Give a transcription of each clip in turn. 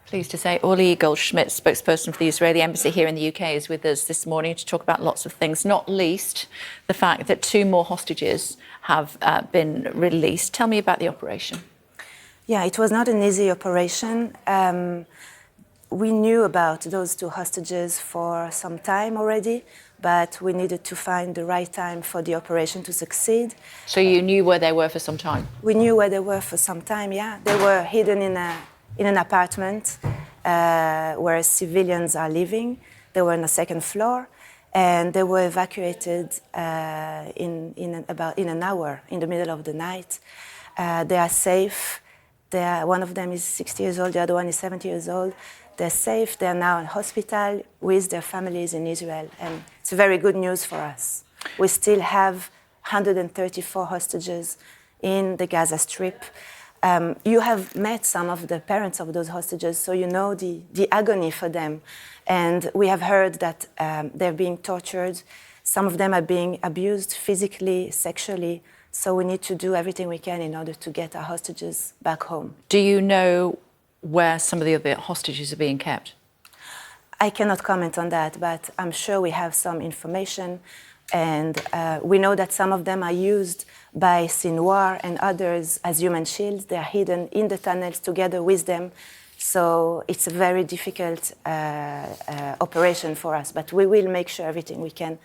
Pleased to say Uli Goldschmidt, spokesperson for the Israeli embassy here in the UK, is with us this morning to talk about lots of things, not least the fact that 2 more hostages have been released. Tell me about the operation. Yeah, it was not an easy operation. We knew about those 2 hostages for some time already, but we needed to find the right time for the operation to succeed. So you knew where they were for some time? We knew where they were for some time, yeah. They were hidden in an apartment where civilians are living. They were on the 2nd floor, and they were evacuated in an hour, in the middle of the night. They are safe. One of them is 60 years old, the other one is 70 years old. They're safe. They're now in hospital with their families in Israel, and it's very good news for us. We still have 134 hostages in the Gaza Strip. You have met some of the parents of those hostages, so you know the agony for them. And we have heard that they're being tortured. Some of them are being abused physically, sexually. So we need to do everything we can in order to get our hostages back home. Do you know where some of the other hostages are being kept? I cannot comment on that, but I'm sure we have some information. And we know that some of them are used by Sinwar and others as human shields. They are hidden in the tunnels together with them. So it's a very difficult operation for us, but we will make sure everything we can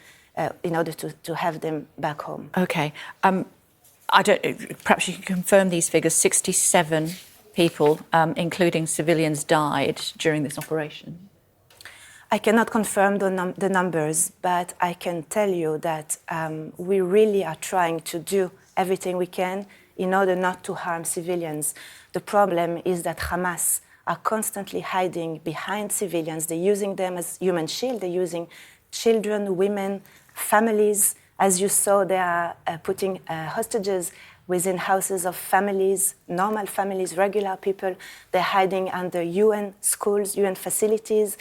in order to have them back home. Okay. Perhaps you can confirm these figures. 67 people, including civilians, died during this operation. I cannot confirm the numbers, but I can tell you that we really are trying to do everything we can in order not to harm civilians. The problem is that Hamas are constantly hiding behind civilians. They're using them as human shield. They're using children, women, families. As you saw, they are putting hostages within houses of families, normal families, regular people. They're hiding under UN schools, UN facilities,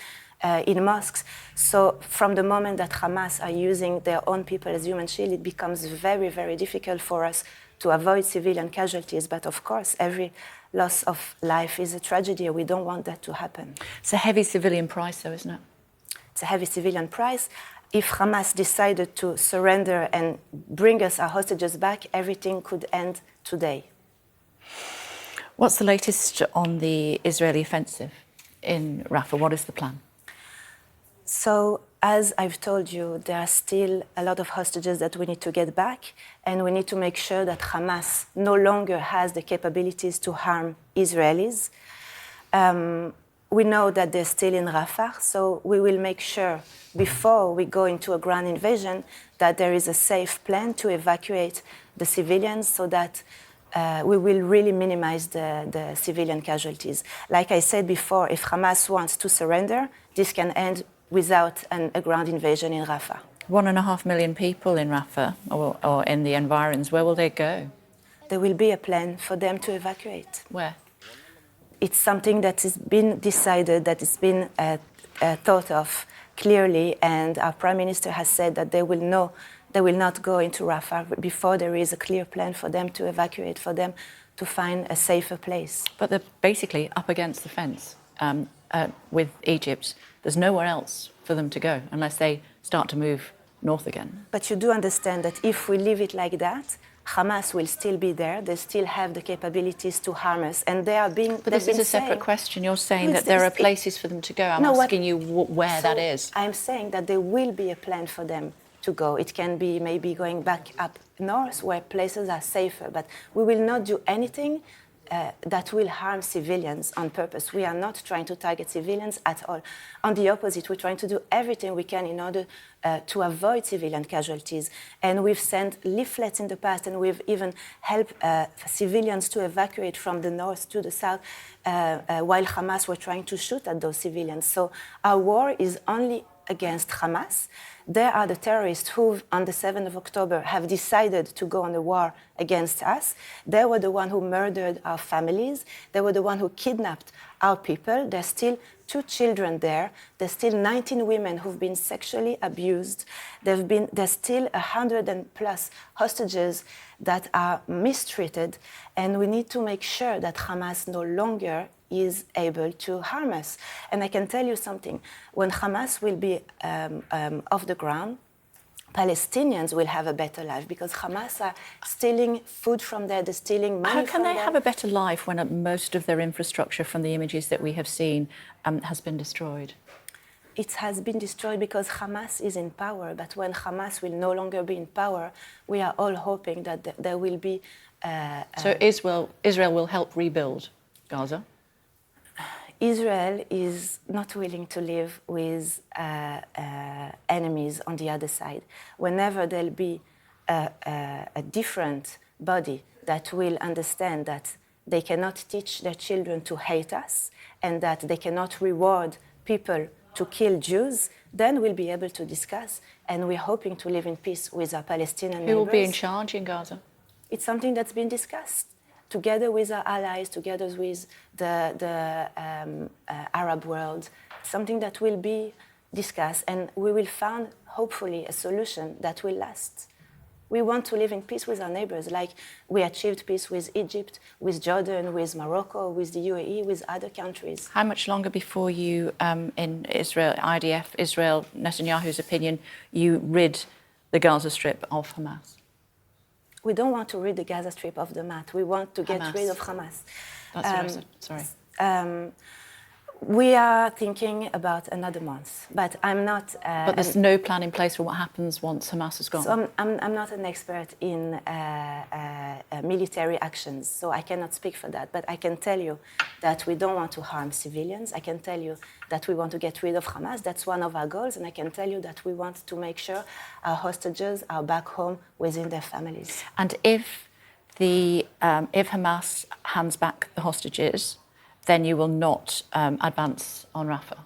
in mosques. So from the moment that Hamas are using their own people as human shield, it becomes very, very difficult for us to avoid civilian casualties. But of course, every loss of life is a tragedy. We don't want that to happen. It's a heavy civilian price, though, isn't it? It's a heavy civilian price. If Hamas decided to surrender and bring us our hostages back, everything could end today. What's the latest on the Israeli offensive in Rafah? What is the plan? So, as I've told you, there are still a lot of hostages that we need to get back, and we need to make sure that Hamas no longer has the capabilities to harm Israelis. We know that they're still in Rafah, so we will make sure before we go into a ground invasion that there is a safe plan to evacuate the civilians so that we will really minimize the civilian casualties. Like I said before, if Hamas wants to surrender, this can end without a ground invasion in Rafah. 1.5 million people in Rafah or in the environs. Where will they go? There will be a plan for them to evacuate. Where? It's something that has been decided, that has been thought of clearly, and our Prime Minister has said that they will not go into Rafah before there is a clear plan for them to evacuate, for them to find a safer place. But they're basically up against the fence with Egypt. There's nowhere else for them to go unless they start to move north again. But you do understand that if we leave it like that, Hamas will still be there. They still have the capabilities to harm us, and they are being. But this is a separate question. You're saying that there are places for them to go. I'm asking you where that is. I'm saying that there will be a plan for them to go. It can be maybe going back up north where places are safer, but we will not do anything that will harm civilians on purpose. We are not trying to target civilians at all. On the opposite, we're trying to do everything we can in order to avoid civilian casualties. And we've sent leaflets in the past, and we've even helped civilians to evacuate from the north to the south while Hamas were trying to shoot at those civilians. So our war is only against Hamas. There are the terrorists who, on the 7th of October, have decided to go on a war against us. They were the ones who murdered our families. They were the ones who kidnapped our people. There's still 2 children there. There's still 19 women who've been sexually abused. There's still 100+ hostages that are mistreated. And we need to make sure that Hamas no longer is able to harm us. And I can tell you something, when Hamas will be off the ground, Palestinians will have a better life because Hamas are stealing food from there, they're stealing money How from can they there. have a better life when most of their infrastructure, from the images that we have seen, has been destroyed? It has been destroyed because Hamas is in power, but when Hamas will no longer be in power, we are all hoping that there will be... So Israel will help rebuild Gaza? Israel is not willing to live with enemies on the other side. Whenever there'll be a different body that will understand that they cannot teach their children to hate us and that they cannot reward people to kill Jews, then we'll be able to discuss. And we're hoping to live in peace with our Palestinian neighbors. Who will be in charge in Gaza? It's something that's been discussed together with our allies, together with the Arab world, something that will be discussed, and we will find, hopefully, a solution that will last. We want to live in peace with our neighbors, like we achieved peace with Egypt, with Jordan, with Morocco, with the UAE, with other countries. How much longer before you, in Israel, IDF, Israel, Netanyahu's opinion, you rid the Gaza Strip of Hamas? We don't want to rid the Gaza Strip of the mat. We want to get rid of Hamas. That's what I said, sorry. We are thinking about another month, but I'm not... but there's no plan in place for what happens once Hamas is gone? So I'm not an expert in military actions, so I cannot speak for that. But I can tell you that we don't want to harm civilians. I can tell you that we want to get rid of Hamas. That's one of our goals. And I can tell you that we want to make sure our hostages are back home within their families. And if Hamas hands back the hostages, then you will not advance on Rafah?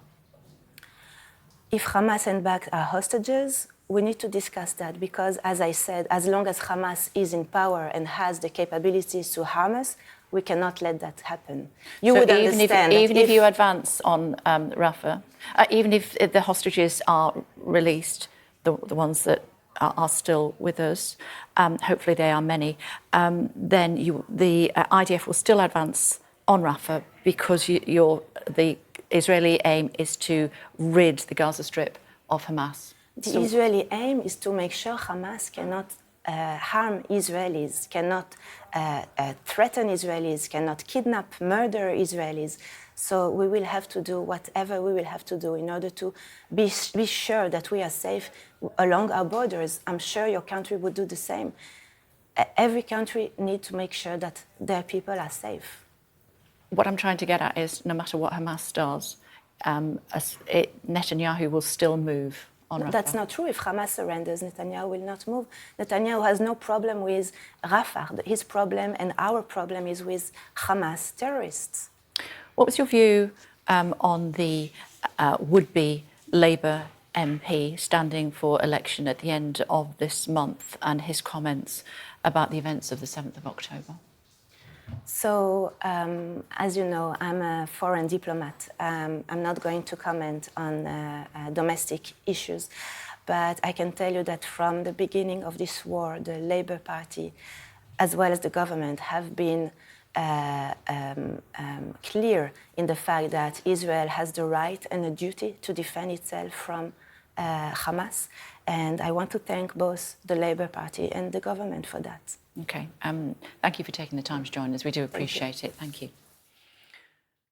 If Hamas sends back our hostages, we need to discuss that because, as I said, as long as Hamas is in power and has the capabilities to harm us, we cannot let that happen. You would understand even if you advance on Rafah, even if the hostages are released, the ones that are still with us, hopefully they are many, then the IDF will still advance on Rafah because the Israeli aim is to rid the Gaza Strip of Hamas. The Israeli aim is to make sure Hamas cannot harm Israelis, cannot threaten Israelis, cannot kidnap, murder Israelis. So we will have to do whatever we will have to do in order to be sure that we are safe along our borders. I'm sure your country would do the same. Every country needs to make sure that their people are safe. What I'm trying to get at is, no matter what Hamas does, Netanyahu will still move on Rafah. That's not true. If Hamas surrenders, Netanyahu will not move. Netanyahu has no problem with Rafah. His problem and our problem is with Hamas terrorists. What was your view on the would-be Labour MP standing for election at the end of this month and his comments about the events of the 7th of October? So, as you know, I'm a foreign diplomat. I'm not going to comment on domestic issues, but I can tell you that from the beginning of this war, the Labour Party, as well as the government, have been clear in the fact that Israel has the right and the duty to defend itself from Hamas. And I want to thank both the Labour Party and the government for that. Okay. Thank you for taking the time to join us. We do appreciate it. Thank you.